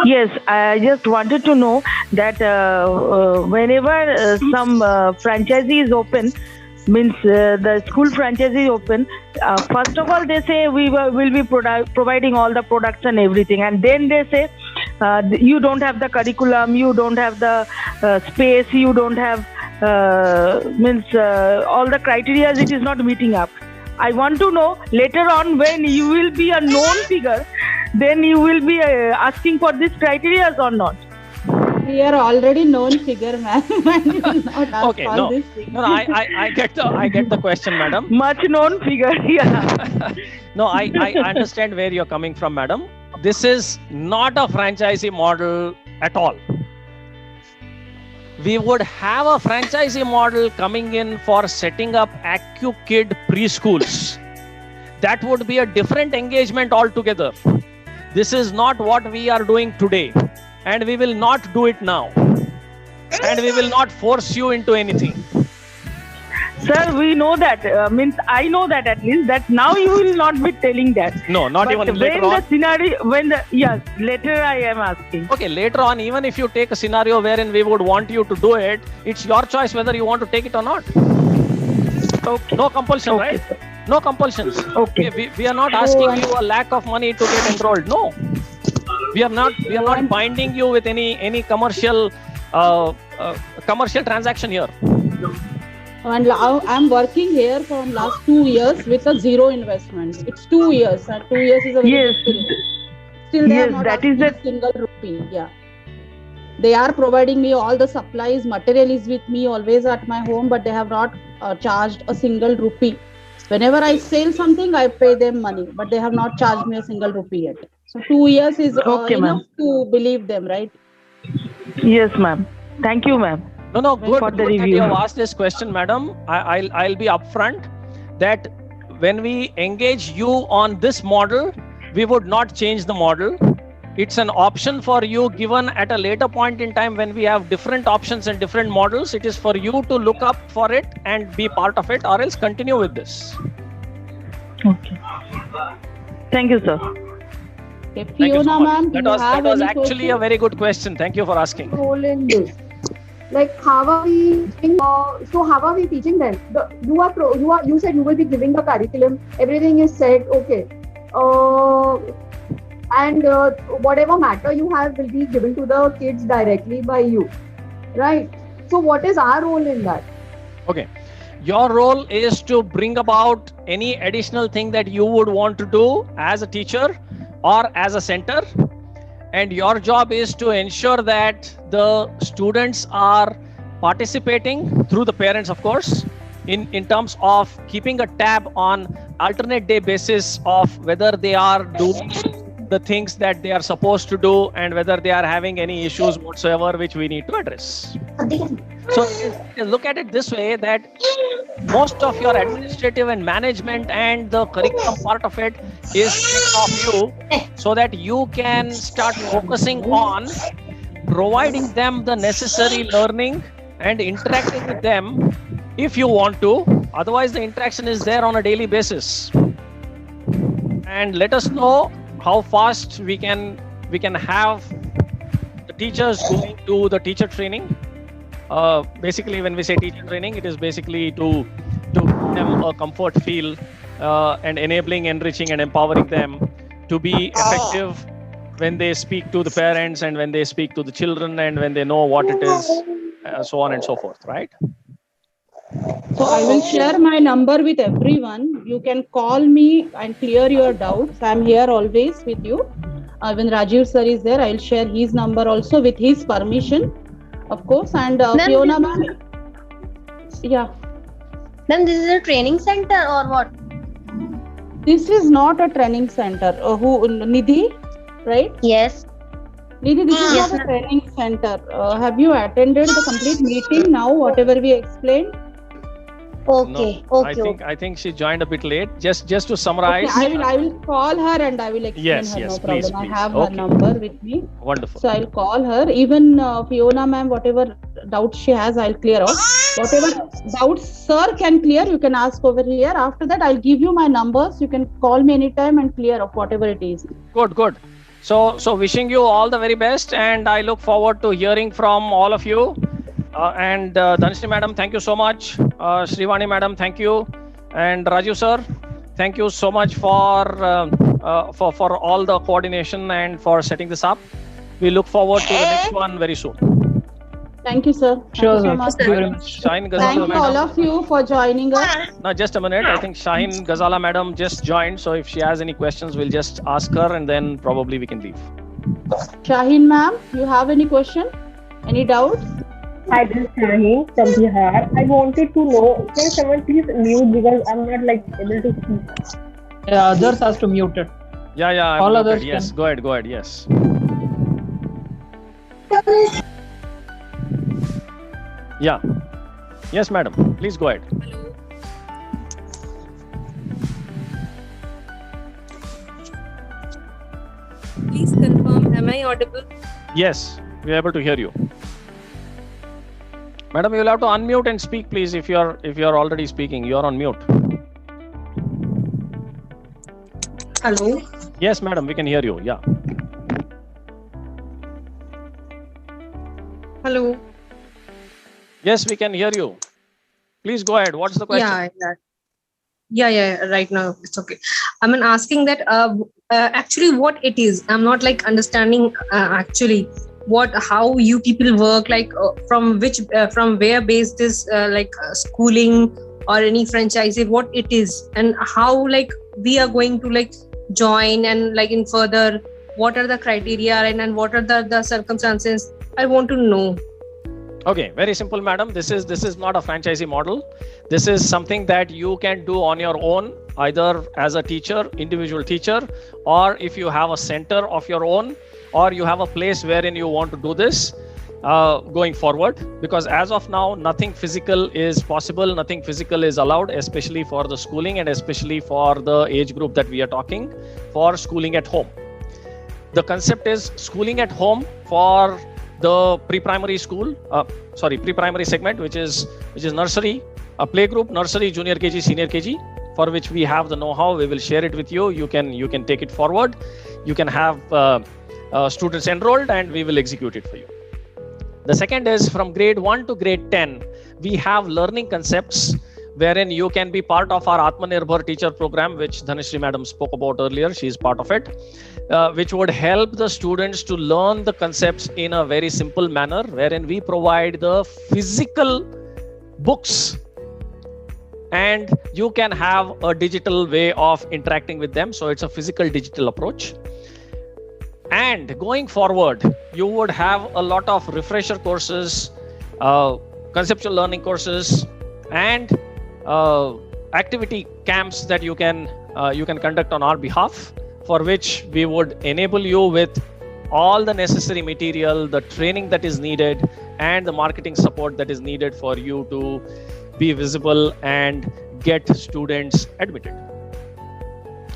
Yes, I just wanted to know that whenever some franchisee is open, means the school franchisee open, first of all they say will be providing all the products and everything, and then they say you don't have the curriculum, you don't have the space, you don't have means all the criteria, it is not meeting up. I want to know later on when you will be a known figure, then you will be asking for these criteria or not. We are already known figure, ma'am. And you will not ask Okay, all no, these things. no, I get the question, madam. Much known figure, yeah. No, I understand where you're coming from, madam. This is not a franchisee model at all. We would have a franchisee model coming in for setting up AccuKid preschools. That would be a different engagement altogether. This is not what we are doing today, and we will not do it now. And we will not force you into anything. Sir, we know that. Means I know that at least that now you will not be telling that. No, not but even when later the on. scenario, yes, later I am asking. Okay, later on, even if you take a scenario wherein we would want you to do it, it's your choice whether you want to take it or not. Okay. No compulsion, Okay, right? sir. No compulsions. Okay. We are not asking you a lack of money to get enrolled. No. We are not binding you with any commercial transaction here. And now I'm working here for last 2 years with a zero investment. It's 2 years, and 2 years is a very Yes. good period. Still, they Yes, have not that asked is me a the- single rupee. Yeah, they are providing me all the supplies, material is with me always at my home, but they have not charged a single rupee. Whenever I sell something, I pay them money, but they have not charged me a single rupee yet. So 2 years is Okay, enough ma'am. to believe them, right? Yes, ma'am. Thank you, ma'am. No, good, For the good that review. you have asked this question, madam. I'll be upfront that when we engage you on this model, we would not change the model. It's an option for you given at a later point in time when we have different options and different models. It is for you to look up for it and be part of it, or else continue with this. Okay. Thank you, sir. Okay, Thank you so Fiona, much. ma'am, do That you was have actually any question? a very good question. Thank you for asking. role in this? Like, how are we teaching, so how are we teaching them? You said you will be giving the curriculum, everything is said, okay. And whatever matter you have will be given to the kids directly by you, right? So what is our role in that? Okay. Your role is to bring about any additional thing that you would want to do as a teacher or as a center. And your job is to ensure that the students are participating through the parents, of course, in terms of keeping a tab on alternate day basis of whether they are doing the things that they are supposed to do and whether they are having any issues whatsoever which we need to address. So look at it this way, that most of your administrative and management and the curriculum part of it is taken off you, so that you can start focusing on providing them the necessary learning and interacting with them if you want to. Otherwise, the interaction is there on a daily basis. And let us know how fast we can have the teachers going to the teacher training. Basically, when we say teacher training, it is basically to give them a comfort feel and enabling, enriching, and empowering them to be effective when they speak to the parents and when they speak to the children and when they know what it is, so on and so forth, right? So I will share my number with everyone. You can call me and clear your doubts. I'm here always with you. When Rajiv sir is there, I'll share his number also with his permission, of course. And Fiona ma'am, yeah. Ma'am, this is a training center or what? This is not a training center. Nidhi, right? Yes. Nidhi, this is Yes, not a ma'am. training center. Have you attended the complete meeting now, whatever we explained? Okay. No, Okay. I think she joined a bit late. Just to summarize. Okay, I will call her and I will explain Yes, her. yes, No problem. please, I please. have Okay. her number with me. Wonderful. So I'll call her. Even Fiona ma'am, whatever doubts she has, I'll clear out. Whatever doubts sir can clear, you can ask over here. After that, I'll give you my numbers. You can call me anytime and clear up whatever it is. Good. So wishing you all the very best, and I look forward to hearing from all of you. And Dhanashree madam, thank you so much. Srivani madam, thank you. And Raju sir, thank you so much for all the coordination and for setting this up. We look forward to the next one very soon. Thank you, sir. Sure, Thank you so much. thank you very much. Shaheen Ghazala Thank you madam. all of you for joining us. Now, just a minute. I think Shaheen Ghazala madam just joined. So if she has any questions, we'll just ask her and then probably we can leave. Shaheen ma'am, you have any question? Any doubts? Hi, this is Shaheen from Bihar. I wanted to know, can someone please mute because I'm not able to speak. Yeah, others has to mute it. Yeah, I'm All muted. others Yes, can. go ahead. Yes. Yeah. Yes, madam. Please go ahead. Please confirm, am I audible? Yes, we are able to hear you. Madam, you will have to unmute and speak, please. If you are already speaking, you are on mute. Hello. Yes, madam, we can hear you. Yeah. Hello. Yes, we can hear you. Please go ahead. What's the question? Yeah. Right now it's okay. I'm asking that actually what it is. I'm not like understanding actually how you people work, like from where based this schooling or any franchise, what it is, and how like we are going to like join, and like in further what are the criteria and what are the circumstances. I want to know. Okay, very simple, madam. This is not a franchisee model. This is something that you can do on your own, either as a teacher, individual teacher, or if you have a center of your own, or you have a place wherein you want to do this going forward. Because as of now, nothing physical is possible, nothing physical is allowed, especially for the schooling and especially for the age group that we are talking, for schooling at home. The concept is schooling at home for the pre-primary segment, which is nursery, a playgroup, nursery, junior KG, senior KG, for which we have the know-how. We will share it with you. You can take it forward. You can have students enrolled, and we will execute it for you. The second is from grade 1 to grade 10. We have learning concepts wherein you can be part of our Atmanirbhar teacher program, which Dhanashree madam spoke about earlier. She is part of it, which would help the students to learn the concepts in a very simple manner, wherein we provide the physical books and you can have a digital way of interacting with them. So it's a physical digital approach. And going forward, you would have a lot of refresher courses, conceptual learning courses, and activity camps that you can conduct on our behalf, for which we would enable you with all the necessary material, the training that is needed, and the marketing support that is needed for you to be visible and get students admitted.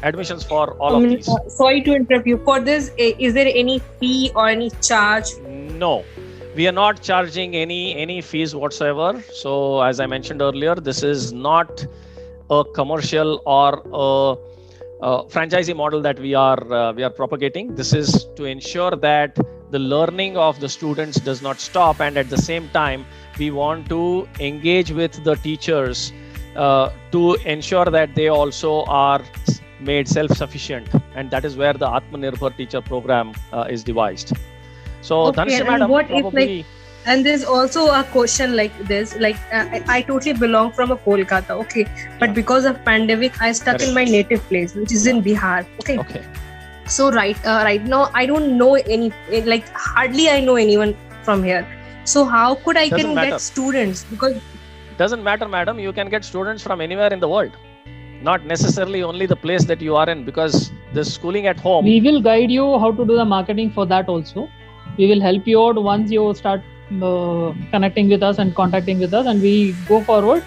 Admissions for all of these. Sorry to interrupt you. For this, is there any fee or any charge? No, we are not charging any fees whatsoever. So as I mentioned earlier, this is not a commercial or a franchisee model that we are propagating. This is to ensure that the learning of the students does not stop, and at the same time we want to engage with the teachers to ensure that they also are made self-sufficient, and that is where the Atmanirbhar teacher program is devised. So Okay, Dhanashree and madam, what if, probably like, and there's also a question like this, like I totally belong from a Kolkata, okay, but because of pandemic I stuck in my native place, which is in Bihar, okay. So right now I don't know like hardly I know anyone from here. So how could I Doesn't matter. get students? Because doesn't matter, madam. You can get students from anywhere in the world, not necessarily only the place that you are in, because the schooling at home. We will guide you how to do the marketing for that also. We will help you out once you start connecting with us and contacting with us, and we go forward.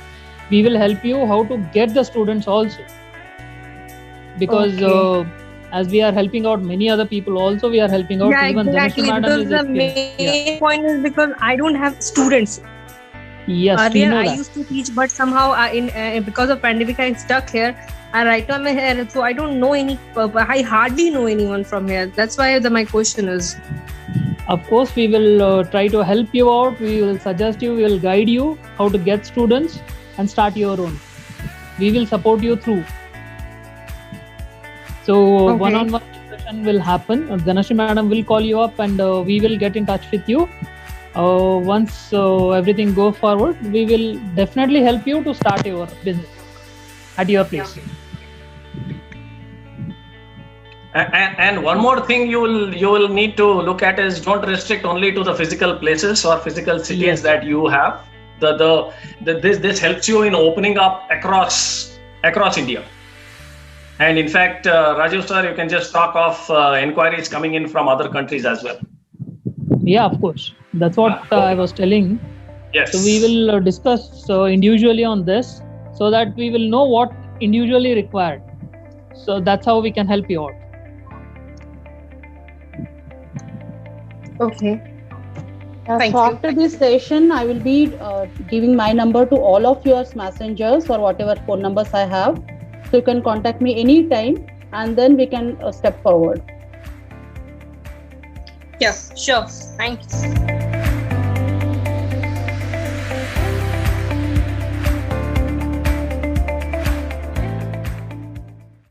We will help you how to get the students also, because as we are helping out many other people also, we are helping out even exactly, Dhanashree madam because is the main point is because I don't have students. Yes, we Earlier know I that. used to teach, but somehow because of pandemic I stuck here. And right now I'm here, so I don't know I hardly know anyone from here. That's why my question is. Of course, we will try to help you out. We will suggest you, we will guide you how to get students and start your own. We will support you through. So one-on-one discussion will happen. Dhanashree madam will call you up and we will get in touch with you. Once everything goes forward, we will definitely help you to start your business at your place. And one more thing you will need to look at is don't restrict only to the physical places or physical cities that you have. This helps you in opening up across India. And in fact, Rajiv sir, you can just talk of inquiries coming in from other countries as well. Yeah, of course. That's what I was telling. Yes. So we will discuss individually on this so that we will know what individually required. So that's how we can help you out. Okay. So after this session, I will be giving my number to all of your messengers or whatever phone numbers I have. So you can contact me anytime and then we can step forward. Yes, sure. Thank you.